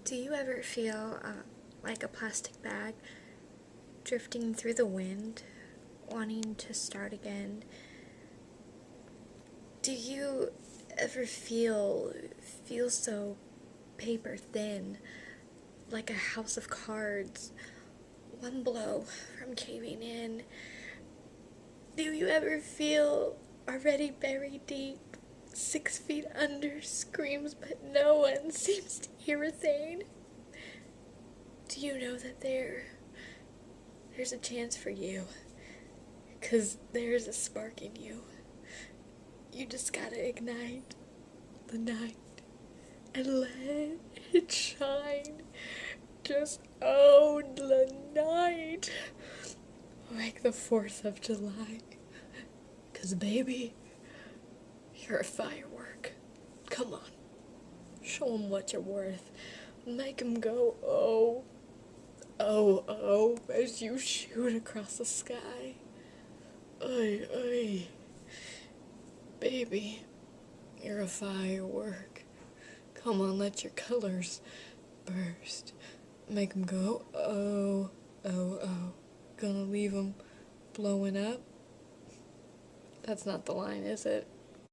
Do you ever feel like a plastic bag drifting through the wind, wanting to start again? Do you ever feel so paper thin, like a house of cards, one blow from caving in? Do you ever feel already buried deep, 6 feet under, screams but no one seems to hear a thing? Do you know that there's a chance for you? 'Cause there's a spark in you. You just gotta ignite the night and let it shine. Just own the night like the 4th of July. 'Cause baby, you're a firework. Come on, show 'em what you're worth. Make 'em go, oh, oh, oh, as you shoot across the sky. Oy, oy. Baby, you're a firework. Come on, let your colors burst. Make 'em go, oh, oh, oh. Gonna leave 'em blowing up? That's not the line, is it?